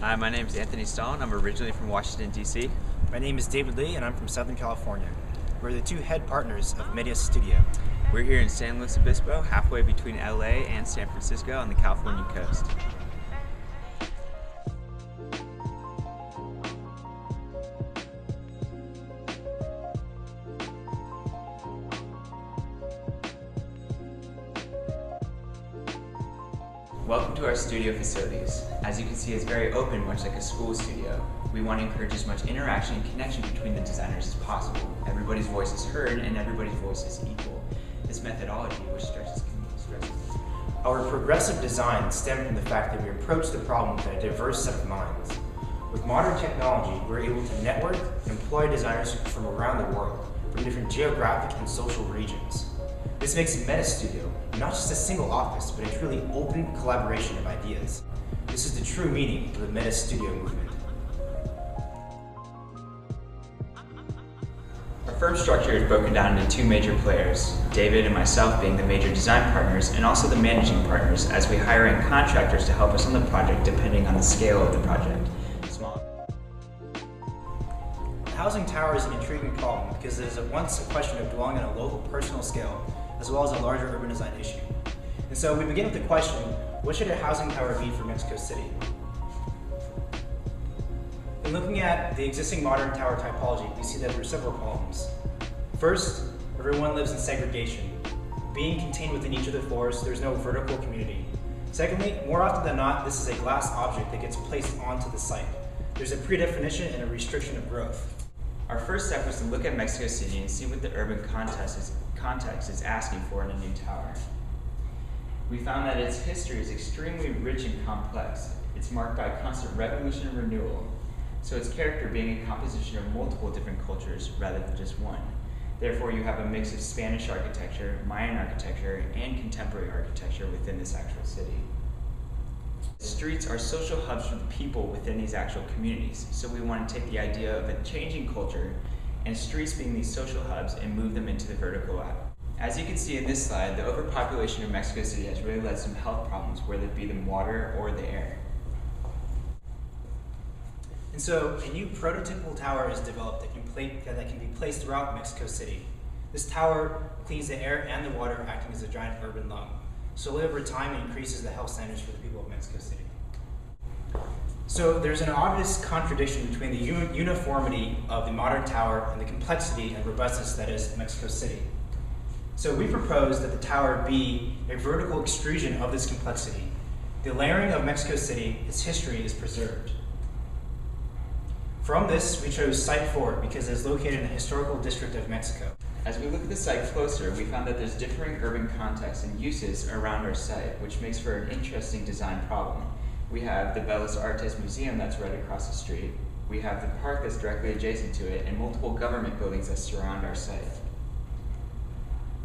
Hi, my name is Anthony Stahl, and I'm originally from Washington, D.C. My name is David Lee, and I'm from Southern California. We're the two head partners of Metous Studio. We're here in San Luis Obispo, halfway between LA and San Francisco on the California coast. Welcome to our studio facilities. As you can see, it's very open, much like a school studio. We want to encourage as much interaction and connection between the designers as possible. Everybody's voice is heard and everybody's voice is equal. This methodology, which stresses community. Our progressive design stems from the fact that we approach the problem with a diverse set of minds. With modern technology, we're able to network and employ designers from around the world, from different geographic and social regions. This makes Metous Studio not just a single office, but a truly open collaboration of ideas. This is the true meaning of the Metous Studio movement. Our firm structure is broken down into two major players, David and myself being the major design partners and also the managing partners, as we hire in contractors to help us on the project depending on the scale of the project. The housing tower is an intriguing problem because it is at once a question of dwelling on a local personal scale as well as a larger urban design issue. And so we begin with the question, what should a housing tower be for Mexico City? In looking at the existing modern tower typology, we see that there are several problems. First, everyone lives in segregation. Being contained within each of the floors, there's no vertical community. Secondly, more often than not, this is a glass object that gets placed onto the site. There's a predefinition and a restriction of growth. Our first step was to look at Mexico City and see what the urban context is asking for in a new tower. We found that its history is extremely rich and complex. It's marked by constant revolution and renewal, so its character being a composition of multiple different cultures rather than just one. Therefore, you have a mix of Spanish architecture, Mayan architecture, and contemporary architecture within this actual city. Streets are social hubs for the people within these actual communities, so we want to take the idea of a changing culture and streets being these social hubs and move them into the vertical app. As you can see in this slide, the overpopulation of Mexico City has really led to some health problems, whether it be the water or the air. And so a new prototypical tower is developed that can be placed throughout Mexico City. This tower cleans the air and the water, acting as a giant urban lung. Slowly over time, it increases the health standards for the people of Mexico City. So there's an obvious contradiction between the uniformity of the modern tower and the complexity and robustness that is Mexico City. So we propose that the tower be a vertical extrusion of this complexity. The layering of Mexico City, its history, is preserved. From this, we chose Site 4 because it is located in the historical district of Mexico. As we look at the site closer, we found that there's differing urban contexts and uses around our site, which makes for an interesting design problem. We have the Bellas Artes Museum that's right across the street. We have the park that's directly adjacent to it, and multiple government buildings that surround our site.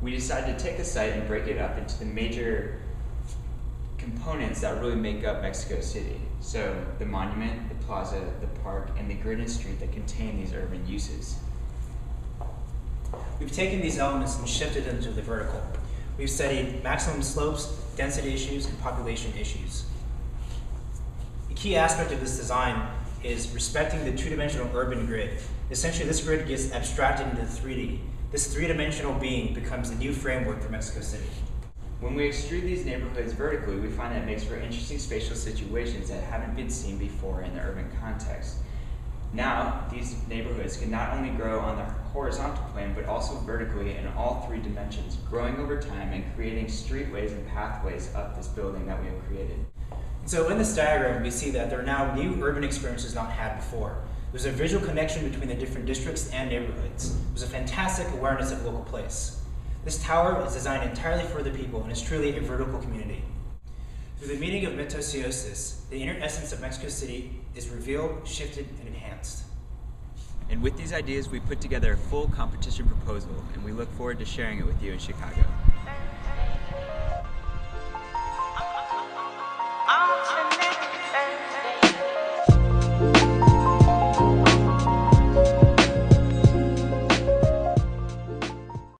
We decided to take the site and break it up into the major components that really make up Mexico City. So the monument, the plaza, the park, and the grid and street that contain these urban uses. We've taken these elements and shifted them to the vertical. We've studied maximum slopes, density issues, and population issues. The key aspect of this design is respecting the two-dimensional urban grid. Essentially, this grid gets abstracted into 3D. This three-dimensional being becomes the new framework for Mexico City. When we extrude these neighborhoods vertically, we find that it makes for interesting spatial situations that haven't been seen before in the urban context. Now, these neighborhoods can not only grow on the horizontal plane, but also vertically in all three dimensions, growing over time and creating streetways and pathways up this building that we have created. So in this diagram, we see that there are now new urban experiences not had before. There's a visual connection between the different districts and neighborhoods. There's a fantastic awareness of local place. This tower is designed entirely for the people and is truly a vertical community. Through the meaning of mitosiosis, the inner essence of Mexico City is revealed, shifted, and enhanced. And with these ideas, we put together a full competition proposal, and we look forward to sharing it with you in Chicago.